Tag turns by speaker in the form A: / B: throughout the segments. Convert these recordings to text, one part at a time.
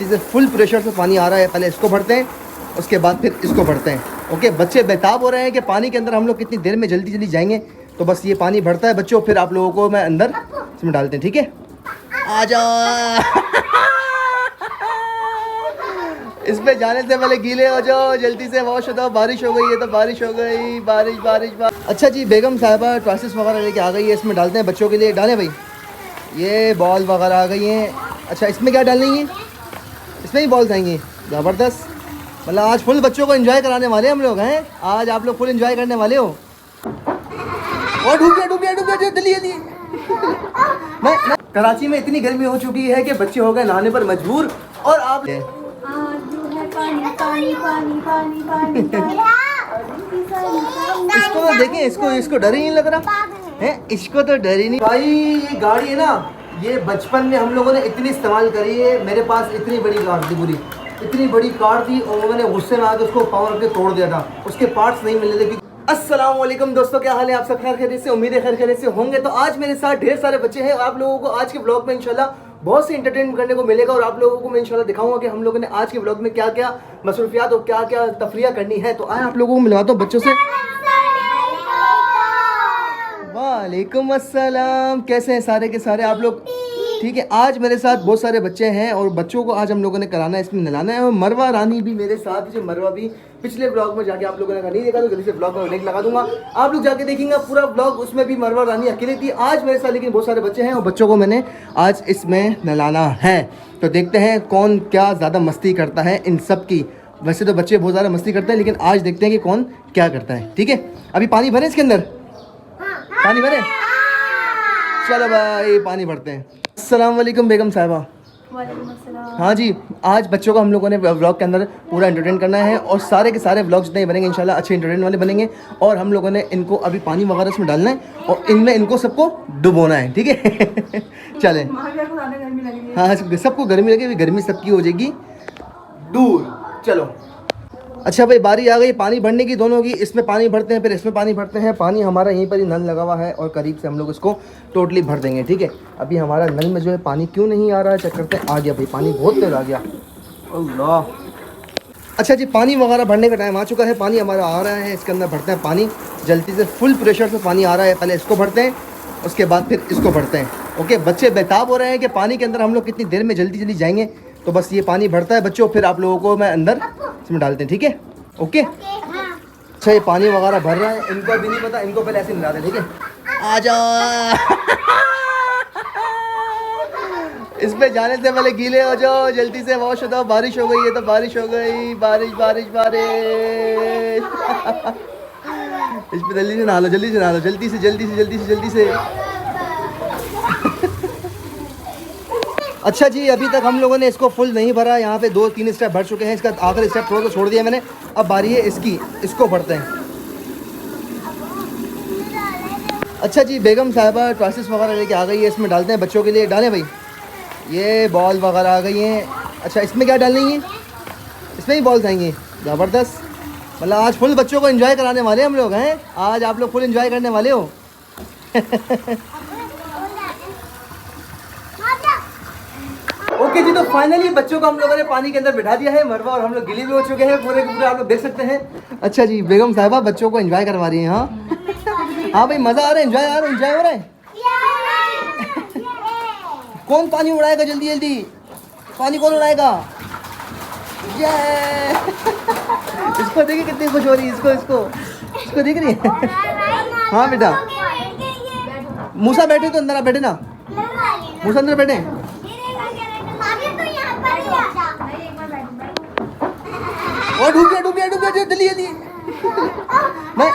A: जैसे full pressure से पानी आ रहा है, पहले इसको भरते हैं, उसके बाद फिर इसको भरते हैं। ओके, बच्चे बेताब हो रहे हैं कि पानी के अंदर हम लोग कितनी देर में जल्दी जल्दी जाएंगे। तो बस ये पानी भरता है बच्चों, फिर आप लोगों को मैं अंदर इसमें डालते हैं। ठीक है, आ जाओ। इस पे जाने से पहले गीले हो जाओ, जल्दी से वॉश हो जाओ। बारिश हो गई है तो बारिश हो गई, बारिश बारिश बारिश। अच्छा जी, बेगम साहिबा ट्रांसिस वगैरह लेके आ गई है, इसमें डालते हैं बच्चों के लिए। डालें भाई, ये बॉल वगैरह आ गई हैं। अच्छा, इसमें क्या डालनी है? इसमें ही बॉल्स आएंगी। ज़बरदस्त, मतलब आज फुल बच्चों को एंजॉय कराने वाले हम लोग हैं। आज आप लोग फुल एंजॉय करने वाले हो। और डूब गया डूब गया डूब गया, जल्दी जल्दी। नहीं, कराची में इतनी गर्मी हो चुकी है कि बच्चे हो गए नहाने पर मजबूर। और आप इसको तो देखें, इसको डर ही नहीं लग रहा है। इसको तो डर ही नहीं भाई। ये गाड़ी है ना, ये बचपन में हम लोगों ने इतनी इस्तेमाल करी है। मेरे पास इतनी बड़ी कार थी, पूरी इतनी बड़ी कार थी, और मैंने गुस्से में आकर उसको पावर के तोड़ दिया था। उसके पार्ट्स नहीं मिलने थे। अस्सलाम वालेकुम दोस्तों, क्या हाल है? आप सब खैर खैरियत से? उम्मीद है खैर खैरियत से होंगे। तो आज मेरे साथ ढेर सारे बच्चे हैं। आप लोगों को आज के ब्लॉग में इंशाल्लाह बहुत सी एंटरटेनमेंट करने को मिलेगा, और आप लोगों को मैं इंशाल्लाह दिखाऊंगा कि हम लोगों ने आज के ब्लॉग में क्या क्या मसरूफियात और क्या क्या तफरिया करनी है। तो आए आप लोगों को मिलवाता हूँ बच्चों से। वालेकुम अस्सलाम, कैसे हैं सारे के सारे आप लोग? ठीक है, आज मेरे साथ बहुत सारे बच्चे हैं और बच्चों को आज हम लोगों ने कराना है, इसमें नहलाना है। और मरवा रानी भी मेरे साथ है, जो मरवा भी पिछले ब्लॉग में जाके आप लोगों ने नहीं देखा तो जल्दी से ब्लॉग में लिंक लगा दूंगा, आप लोग जाके देखेंगे पूरा ब्लॉग। उसमें भी मरवा रानी अकेली थी आज मेरे साथ, लेकिन बहुत सारे बच्चे हैं और बच्चों को मैंने आज इसमें नहलाना है। तो देखते हैं कौन क्या ज़्यादा मस्ती करता है इन सब की। वैसे तो बच्चे बहुत ज़्यादा मस्ती करते हैं, लेकिन आज देखते हैं कि कौन क्या करता है। ठीक है, अभी पानी भरे इसके अंदर, पानी भरे। चलो भाई पानी भरते हैं। अस्सलाम वालेकुम बेगम साहिबा।
B: वालेकुम अस्सलाम।
A: हाँ जी, आज बच्चों को हम लोगों ने व्लॉग के अंदर पूरा एंटरटेन करना है, और सारे के सारे व्लॉग्स जितने बनेंगे इंशाल्लाह अच्छे एंटरटेन वाले बनेंगे। और हम लोगों ने इनको अभी पानी वगैरह इसमें डालना है और इनमें इनको सबको डुबोना है। ठीक है चलें। हाँ, सबको गर्मी लगे, गर्मी सबकी हो जाएगी दूर। चलो अच्छा भाई, बारी आ गई पानी भरने की दोनों की। इसमें पानी भरते हैं, फिर इसमें पानी भरते हैं। पानी हमारा यहीं पर ही नल लगा हुआ है, और करीब से हम लोग इसको टोटली भर देंगे। ठीक है, अभी हमारा नल में जो है पानी क्यों नहीं आ रहा है, चेक करते हैं। आ गया भाई, पानी बहुत तेज आ गया। अल्लाह। अच्छा जी, पानी वगैरह भरने का टाइम आ चुका है। पानी हमारा आ रहा है, इसके अंदर भरते हैं पानी जल्दी से। फुल प्रेशर से पानी आ रहा है, पहले इसको भरते हैं, उसके बाद फिर इसको भरते हैं। ओके, बच्चे बेताब हो रहे हैं कि पानी के अंदर हम लोग कितनी देर में जल्दी जल्दी जाएंगे। तो बस ये पानी भरता है बच्चों, फिर आप लोगों को मैं अंदर इसमें डालते हैं। ठीक है, ओके। अच्छा, ये पानी वगैरह भर रहा है, इनको भी नहीं पता, इनको पहले ऐसे मिला दे। ठीक है, आ जाओ। इस पे जाने से पहले गीले हो जाओ, जल्दी से वॉश हो जाओ। बारिश हो गई है तो बारिश हो गई, बारिश बारिश बारिश। इस पे जल्दी से नहा लो, जल्दी से नहा लो, जल्दी से जल्दी से जल्दी से जल्दी से। अच्छा जी, अभी तक हम लोगों ने इसको फुल नहीं भरा। यहाँ पे 2-3 स्टेप भर चुके हैं, इसका आखिरी स्टेप थोड़ा सा छोड़ दिया मैंने। अब बारी है इसकी, इसको भरते हैं। अच्छा जी, बेगम साहिबा ट्रांसिस वगैरह लेके आ गई है, इसमें डालते हैं बच्चों के लिए। डालें भाई, ये बॉल वगैरह आ गई हैं। अच्छा, इसमें क्या डालनी है? इसमें ही बॉल्स आएंगी। ज़बरदस्त, मतलब आज फुल बच्चों को एंजॉय कराने वाले हम लोग हैं। आज आप लोग फुल एंजॉय करने वाले हो। ओके जी, तो फाइनली बच्चों को हम लोगों ने पानी के अंदर बिठा दिया है। मरवा और हम लोग गिली भी हो चुके हैं पूरे के पूरे, आप लोग देख सकते हैं। अच्छा जी, बेगम साहिबा बच्चों को एंजॉय करवा रही हैं। हाँ हाँ भाई, मज़ा आ रहा है, एंजॉय आ रहा है, एंजॉय हो रहा है। कौन पानी उड़ाएगा? जल्दी जल्दी पानी कौन उड़ाएगा? ये इसको देखिए कितनी खुश हो रही है। इसको देख रही है। हाँ बेटा, मूसा बैठे तो अंदर, आप बैठे ना, मूसा अंदर बैठे। और डूब गया डूब गया डूब गया, जल्दी जल्दी। नहीं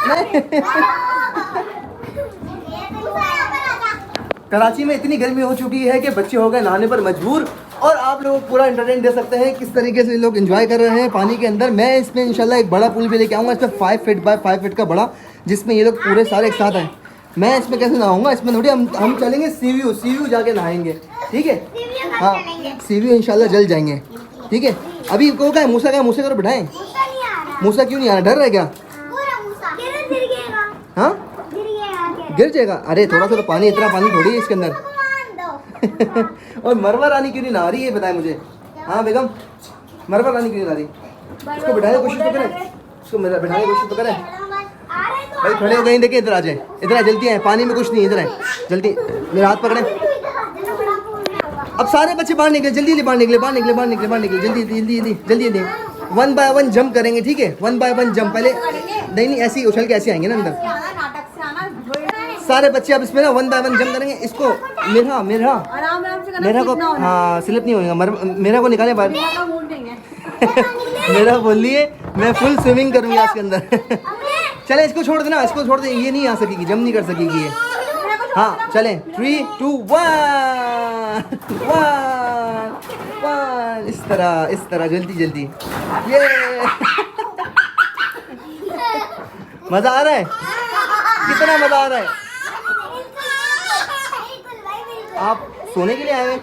A: कराची में इतनी गर्मी हो चुकी है कि बच्चे हो गए नहाने पर मजबूर, और आप लोग पूरा एंटरटेन दे सकते हैं किस तरीके से लोग एंजॉय कर रहे हैं पानी के अंदर। मैं इसमें इंशाल्लाह एक बड़ा पूल भी लेके आऊँगा, इसमें 5 फीट बाय 5 फीट का बड़ा, जिसमें ये लोग पूरे सारे एक साथ हैं। मैं इसमें कैसे नहाऊंगा? इसमें थोड़ी हम चलेंगे सी व्यू जाके नहाएंगे। ठीक है, हाँ सी व्यू इंशाल्लाह जल जाएंगे। ठीक है, अभी को क्या है, मूसा का मूसा करो बिठाएं। मूसा क्यों नहीं आ रहा? डर रहा है क्या? हाँ गिर जाएगा। अरे थोड़ा सा तो पानी, इतना पानी थोड़ी है इसके अंदर। और मरवा रानी क्यों नहीं नहा रही है, बताए मुझे। हाँ बेगम, मरवा रानी क्यों ला रही? इसको बिठाने की कोशिश तो करें, इसको मेरा बिठाने की कोशिश तो करें भाई। खड़े हो गए, देखे इधर आ जाए, इधर आ, जल्दी आए, पानी में कुछ नहीं, इधर आए जल्दी, मेरा हाथ पकड़े। अब सारे बच्चे बाहर निकले, जल्दी जल्दी बाहर निकले, बाहर निकले, बाहर निकले, बाहर निकले, जल्दी जल्दी जल्दी जल्दी जल्दी। 1 बाय 1 जंप करेंगे, ठीक है? 1 बाय 1 जंप। पहले नहीं ऐसे ही उछल के ऐसे आएंगे ना अंदर। सारे बच्चे अब इसमें ना 1 बाय 1 जंप करेंगे। इसको मेरा मेरा मेरा को हाँ स्लिप नहीं होगा, मेरा को निकाले बाहर। मेरा बोल लिए मैं फुल स्विमिंग करूँगी इसके अंदर। चले इसको छोड़ देना, इसको छोड़ दे, ये नहीं आ सकेगी, जंप नहीं कर सकेगी ये। हाँ चलें, 3 2 1 इस तरह जल्दी जल्दी। ये मजा आ रहा है, कितना मजा आ रहा है। आप सोने के लिए आए हैं?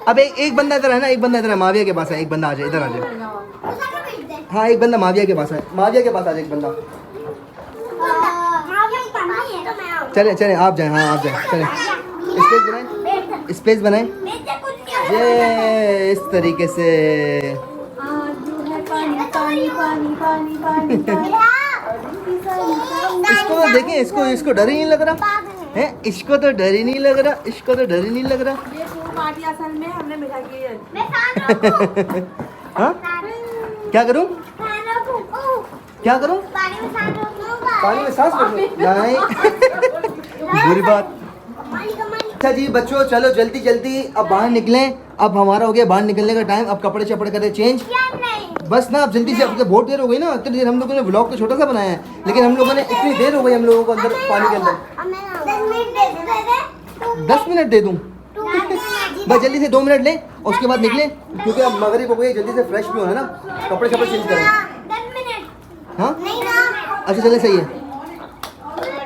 A: अब एक बंदा इधर है ना, एक बंदा इधर है, माविया के पास है, एक बंदा आ जाए, इधर आ जाए। हाँ एक बंदा माविया के पास है, माविया के पास आ जाए एक बंदा। चले चले आप जाए, हाँ आप जाए, चले स्पेस बनाए, स्पेस बनाए, ये इस तरीके से। इसको तो देखें, इसको डर ही नहीं लग रहा है, इसको तो डर ही नहीं लग रहा, इसको तो डर ही नहीं लग रहा। हाँ क्या करूँ, क्या करूँ? पानी में सांस रोकूं? नहीं बुरी बात। अच्छा जी बच्चों, चलो जल्दी जल्दी अब बाहर निकलें। अब हमारा हो गया बाहर निकलने का टाइम। अब कपड़े चपड़े करें चेंज, बस ना अब जल्दी से। अब तो बहुत देर हो गई ना, इतनी देर हम लोगों ने व्लॉग तो छोटा सा बनाया है, लेकिन हम लोगों ने इतनी देर हो गई हम लोगों को अंदर पानी के अंदर। 10 मिनट दे दूँ? बस जल्दी से 2 मिनट लें और उसके बाद निकलें, क्योंकि अब मगरिब हो गई, जल्दी से फ्रेश भी होना ना, कपड़े शपड़े चेंज करें। हाँ अच्छा चले, सही है।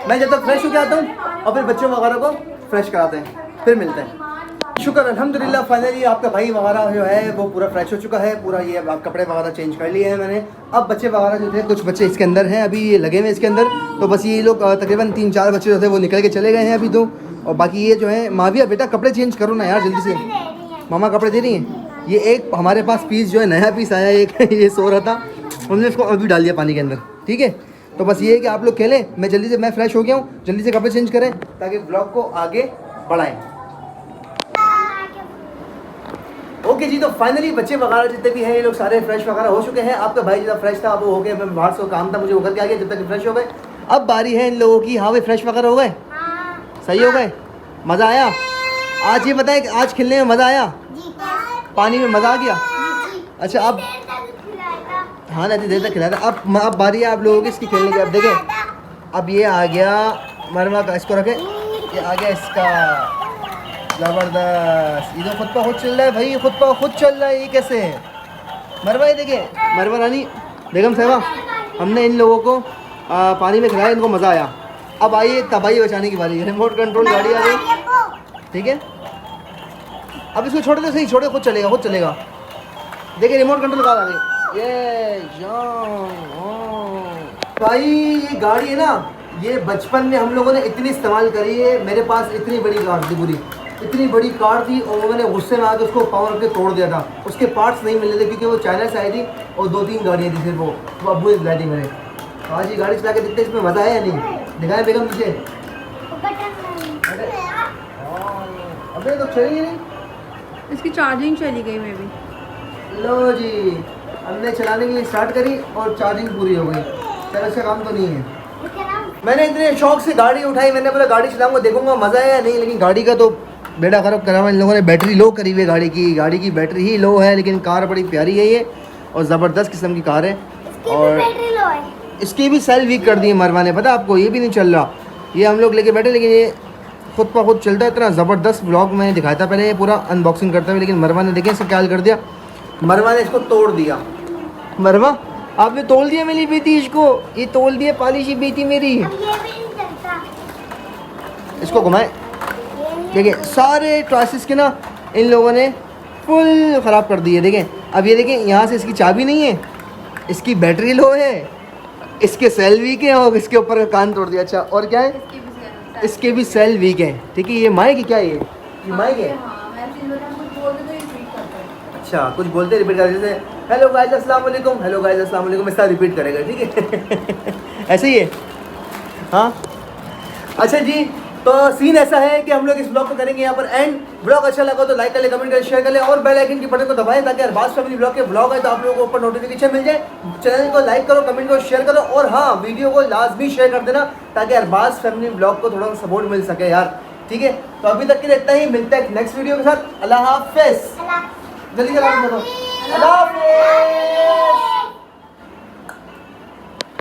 A: मैं जब तक फ्रेश हो के आता हूँ और फिर बच्चों वगैरह को फ्रेश कराते हैं, फिर मिलते हैं। शुक्र अल्हम्दुलिल्लाह, फाइनली आपका भाई वगैरह जो है वो पूरा फ्रेश हो चुका है, पूरा ये अब कपड़े वगैरह चेंज कर लिए हैं मैंने। अब बच्चे वगैरह जो थे, कुछ बच्चे इसके अंदर हैं, अभी ये लगे हुए इसके अंदर, तो बस ये लोग तकरीबन 3-4 बच्चे जो थे वो निकल के चले गए हैं अभी तो। और बाकी ये जो है, माविया बेटा कपड़े चेंज करो ना यार जल्दी से, मामा कपड़े दे रही हैं। ये एक हमारे पास पीस जो है, नया पीस आया एक ये सो रहा था, हमने इसको अभी डाल दिया पानी के अंदर, ठीक है? तो बस ये है कि आप लोग खेलें, मैं जल्दी से, मैं फ्रेश हो गया हूँ, जल्दी से कपड़े चेंज करें ताकि ब्लॉग को आगे बढ़ाएं। ओके जी, तो फाइनली बच्चे वगैरह जितने भी हैं ये लोग सारे फ्रेश वगैरह हो चुके हैं। आपका भाई जितना फ्रेश था वो हो गया, मैं बाहर से काम था मुझे वो करके आ गया, जब तक फ्रेश हो गए। अब बारी है इन लोगों की। हाँ भाई फ्रेश वगैरह हो गए, सही हो गए, मज़ा आया? आज ये बताएं, आज खेलने में मज़ा आया? पानी में मज़ा आ गया? अच्छा अब हाँ ना देर तक खिलाया था। अब बारी है आप लोगों की इसकी खेलने की। अब देखें, अब ये आ गया मरमा का, इसको रखें, ये आ गया इसका, ज़बरदस्त। ये तो खुद पर खुद चल रहा है भाई, खुद पर खुद चल रहा है, ये कैसे है? मरवा ये देखें, मरवा रानी बेगम साहिबा, हमने इन लोगों को पानी में खिलाया, इनको मज़ा आया। अब आइए तबाही बचाने की बारी है, रिमोट कंट्रोल गाड़ी आ गई, ठीक है? अब इसको छोड़ दे, सही छोड़े, खुद चलेगा, खुद चलेगा। देखिए रिमोट कंट्रोल कार आ गई, ये भाई ये गाड़ी है ना, ये बचपन में हम लोगों ने इतनी इस्तेमाल करी है। मेरे पास इतनी बड़ी कार थी, पूरी इतनी बड़ी कार थी, और मैंने गुस्से में आकर उसको पावर के तोड़ दिया था। उसके पार्ट्स नहीं मिल रहे थे क्योंकि वो चाइना से आई थी और 2-3 गाड़ियाँ थी सिर्फ, वो अब्बू ने दिलाई थी मेरे। आज ये गाड़ी चला के देखते इसमें मज़ा है या नहीं? दिखाएं बेगम मुझे। अबे तो चली नहीं,
B: इसकी चार्जिंग चली गई मे भी।
A: लो जी, हमने चलाने के लिए स्टार्ट करी और चार्जिंग पूरी हो गई। चलो अच्छा काम तो नहीं है। मैंने इतने शौक से गाड़ी उठाई, मैंने बोला गाड़ी चलाऊंगा, देखूंगा मज़ा है या नहीं, लेकिन गाड़ी का तो बेड़ा खराब करा हुआ इन लोगों ने। बैटरी लो करी हुई है गाड़ी की बैटरी ही लो है, लेकिन कार बड़ी प्यारी है ये और ज़बरदस्त किस्म की कार है। और इसकी भी सेल वीक कर दी है मरवा ने, पता आपको? ये भी नहीं चल रहा, ये हम लोग लेके बैठे, लेकिन ये खुद पर खुद चलता है। इतना ज़बरदस्त ब्लॉग मैंने दिखाया था पहले, ये पूरा अनबॉक्सिंग करता हुआ, लेकिन मरवा ने देखें इसका क्या हाल कर दिया। मरवा ने इसको तोड़ दिया। मरवा आपने तोड़ दिया मेरी बेटी, इसको ये तोड़ दिया, पालिशी बेटी मेरी। इसको घुमाए, देखिए सारे ट्रासिस के ना इन लोगों ने फुल ख़राब कर दिए। देखें अब ये देखें, यहाँ से इसकी चाबी नहीं है, इसकी बैटरी लो है, इसके सेल वीक है और इसके ऊपर कान तोड़ दिया। अच्छा और क्या है? इसके भी सेल वीक है, ठीक है? ये माइक है क्या? ये माइक है,
B: बोलते तो रिपीट करता है।
A: अच्छा कुछ बोलते रिपीट कर, जैसे हेलो गाइस अस्सलाम वालेकुम, हेलो गाइस अस्सलाम वालेकुम, ऐसा रिपीट करेगा, ठीक है। ऐसे ही है, हाँ। अच्छा जी, तो सीन ऐसा है कि हम लोग इस ब्लॉग को करेंगे यहाँ पर एंड। ब्लॉग अच्छा लगा तो लाइक कर ले, कमेंट कर ले, शेयर कर ले और बेल आइकन की बटन को दबाएं ताकि अरबाज फैमिली ब्लॉग के ब्लॉग है तो आप लोगों को ऊपर नोटिफिकेशन मिल जाए। चैनल को लाइक करो, कमेंट करो, शेयर करो और हाँ वीडियो को लाजमी शेयर कर देना ताकि अरबाज फैमिली ब्लॉग को थोड़ा सपोर्ट मिल सके यार, ठीक है। तो अभी तक के लिए इतना ही, मिलता है नेक्स्ट वीडियो के साथ। अल्लाह हाफिज़। जल्दी से अल्लाह हाफिज़।